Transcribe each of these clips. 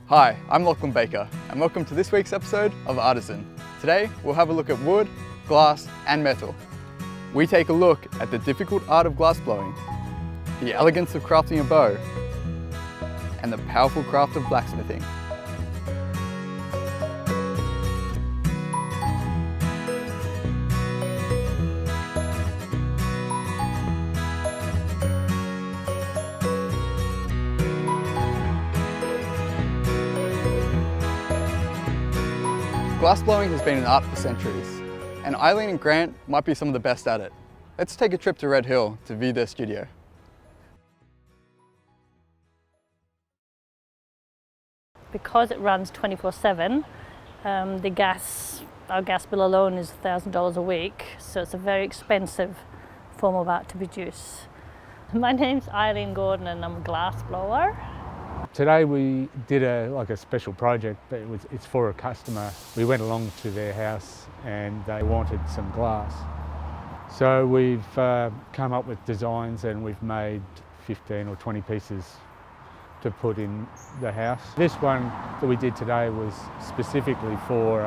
Hi, I'm Lachlan Baker and welcome to this week's episode of Artisan. Today we'll have a look at wood, glass and metal. We take a look at the difficult art of glassblowing, the elegance of crafting a bow, and the powerful craft of blacksmithing. Glassblowing has been an art for centuries, and Eileen and Grant might be some of the best at it. Let's take a trip to Red Hill to view their studio. Because it runs 24/7, our gas bill alone is $1,000 a week, so it's a very expensive form of art to produce. My name's Eileen Gordon and I'm a glass blower. Today we did a special project, but it's for a customer. We went along to their house and they wanted some glass. So we've come up with designs and we've made 15 or 20 pieces to put in the house. This one that we did today was specifically for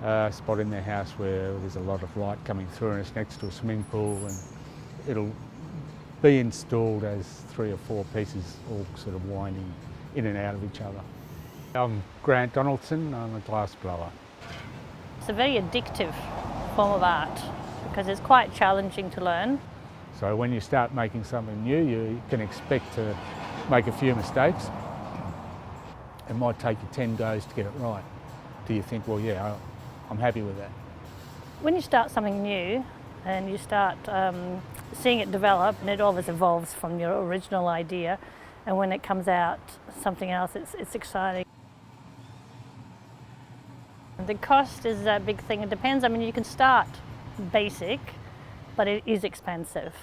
a spot in their house where there's a lot of light coming through and it's next to a swimming pool, and it'll be installed as 3 or 4 pieces all sort of winding in and out of each other. I'm Grant Donaldson, I'm a glass blower. It's a very addictive form of art because it's quite challenging to learn. So when you start making something new, you can expect to make a few mistakes. It might take you 10 goes to get it right. Do you think, well, yeah, I'm happy with that? When you start something new and you start seeing it develop, and it always evolves from your original idea, and when it comes out something else, it's exciting. The cost is a big thing. It depends. I mean, you can start basic, but it is expensive.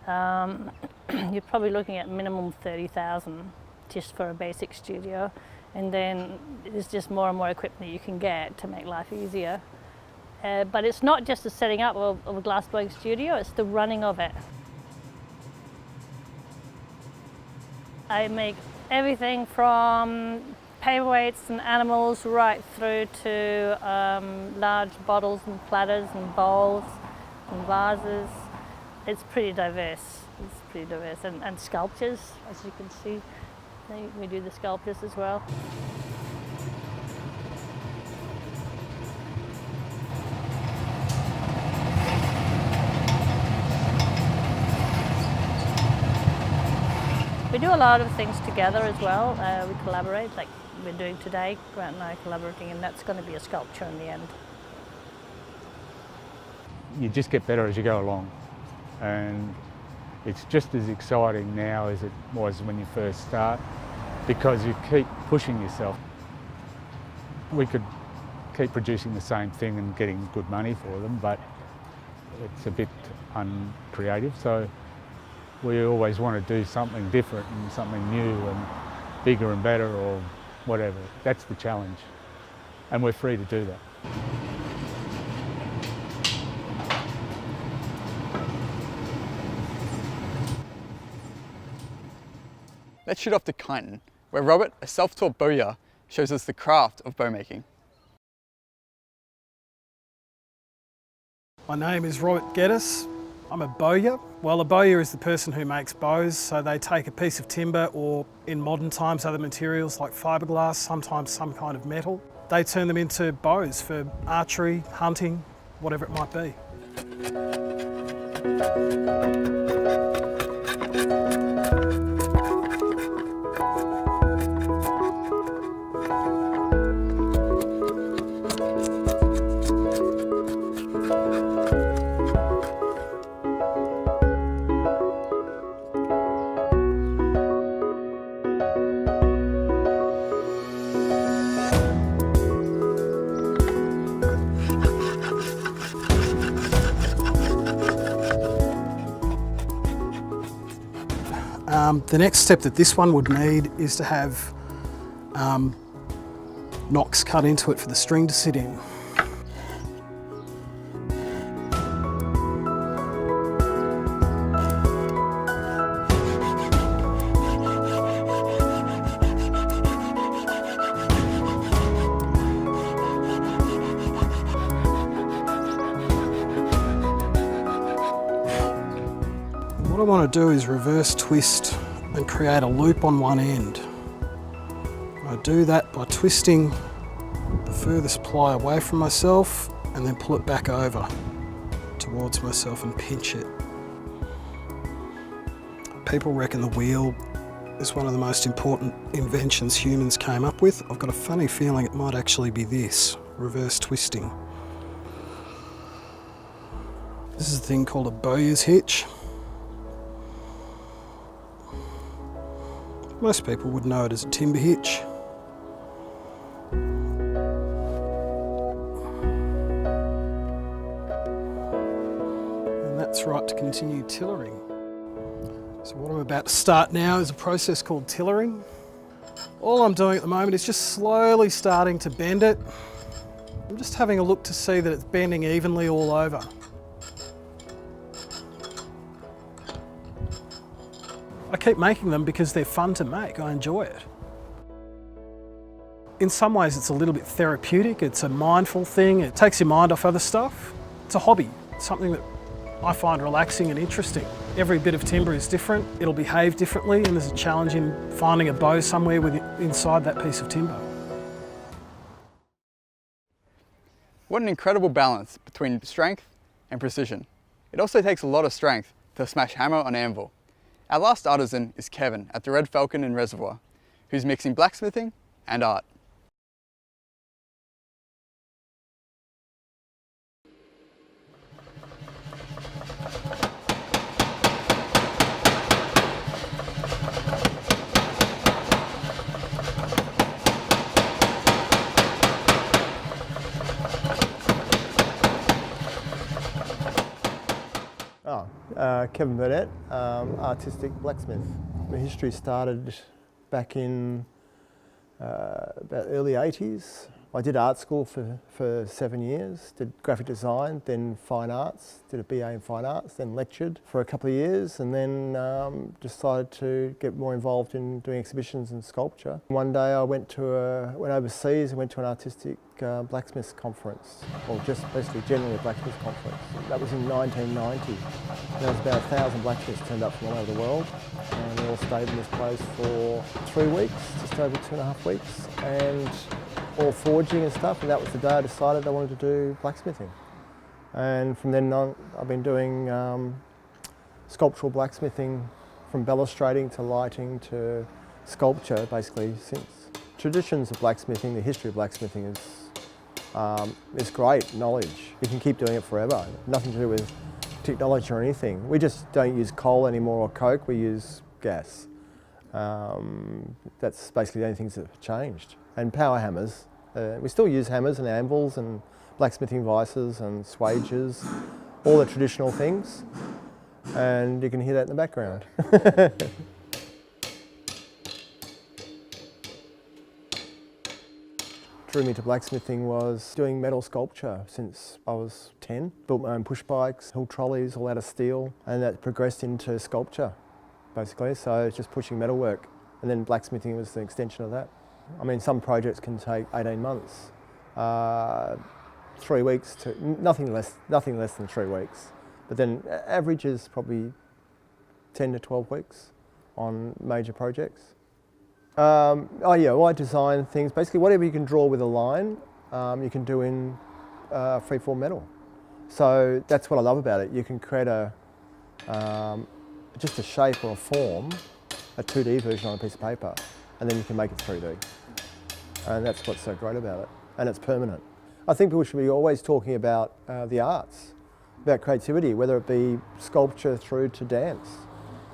You're probably looking at minimum $30,000 just for a basic studio, and then there's just more and more equipment you can get to make life easier. But it's not just the setting up of a glassblowing studio, it's the running of it. I make everything from paperweights and animals right through to large bottles and platters and bowls and vases. It's pretty diverse. And sculptures, as you can see. We do the sculptures as well. We do a lot of things together as well. We collaborate, like we're doing today. Grant and I are collaborating, and that's going to be a sculpture in the end. You just get better as you go along, and it's just as exciting now as it was when you first start, because you keep pushing yourself. We could keep producing the same thing and getting good money for them, but it's a bit uncreative. So we always want to do something different and something new and bigger and better or whatever. That's the challenge, and we're free to do that. Let's shoot off to Kyneton, where Robert, a self-taught bowyer, shows us the craft of bow making. My name is Robert Geddes. I'm a bowyer. Well, a bowyer is the person who makes bows, so they take a piece of timber or, in modern times, other materials like fiberglass, sometimes some kind of metal. They turn them into bows for archery, hunting, whatever it might be. The next step that this one would need is to have nocks cut into it for the string to sit in. want to do is reverse twist and create a loop on one end. I do that by twisting the furthest ply away from myself and then pull it back over towards myself and pinch it. People reckon the wheel is one of the most important inventions humans came up with. I've got a funny feeling it might actually be this, reverse twisting. This is a thing called a bowyer's hitch. Most people would know it as a timber hitch. And that's right to continue tillering. So what I'm about to start now is a process called tillering. All I'm doing at the moment is just slowly starting to bend it. I'm just having a look to see that it's bending evenly all over. I keep making them because they're fun to make, I enjoy it. In some ways it's a little bit therapeutic, it's a mindful thing, it takes your mind off other stuff. It's a hobby, it's something that I find relaxing and interesting. Every bit of timber is different, it'll behave differently, and there's a challenge in finding a bow somewhere inside that piece of timber. What an incredible balance between strength and precision. It also takes a lot of strength to smash hammer on anvil. Our last artisan is Kevin at the Red Falcon in Reservoir, who's mixing blacksmithing and art. Kevin Burnett, artistic blacksmith. My history started back in about early 80s. I did art school for 7 years, did graphic design, then fine arts, did a BA in fine arts, then lectured for a couple of years, and then decided to get more involved in doing exhibitions and sculpture. One day I went overseas, I went to an artistic blacksmiths conference, or just basically generally a blacksmiths conference. That was in 1990. There was about 1,000 blacksmiths turned up from all over the world, and we all stayed in this place for 3 weeks, just over 2.5 weeks, and all forging and stuff, and that was the day I decided I wanted to do blacksmithing. And from then on, I've been doing sculptural blacksmithing, from balustrating to lighting to sculpture, basically since. Traditions of blacksmithing, the history of blacksmithing is great knowledge. You can keep doing it forever. Nothing to do with technology or anything. We just don't use coal anymore or coke, we use gas. That's basically the only things that have changed. And power hammers. We still use hammers and anvils and blacksmithing vices and swages, all the traditional things. And you can hear that in the background. Drew me to blacksmithing was doing metal sculpture since I was 10. Built my own push bikes, hill trolleys, all out of steel, and that progressed into sculpture, basically. So it's just pushing metalwork, and then blacksmithing was the extension of that. I mean, some projects can take 18 months, 3 weeks to nothing less than 3 weeks. But then average is probably 10 to 12 weeks on major projects. I design things, basically whatever you can draw with a line, you can do in freeform metal. So that's what I love about it. You can create just a shape or a form, a 2D version on a piece of paper, and then you can make it 3D. And that's what's so great about it. And it's permanent. I think people should be always talking about the arts, about creativity, whether it be sculpture through to dance.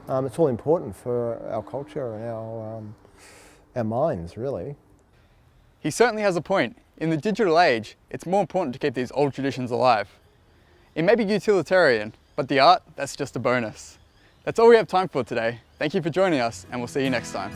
It's all important for our culture and our minds, really. He certainly has a point. In the digital age, it's more important to keep these old traditions alive. It may be utilitarian, but the art, that's just a bonus. That's all we have time for today. Thank you for joining us, and we'll see you next time.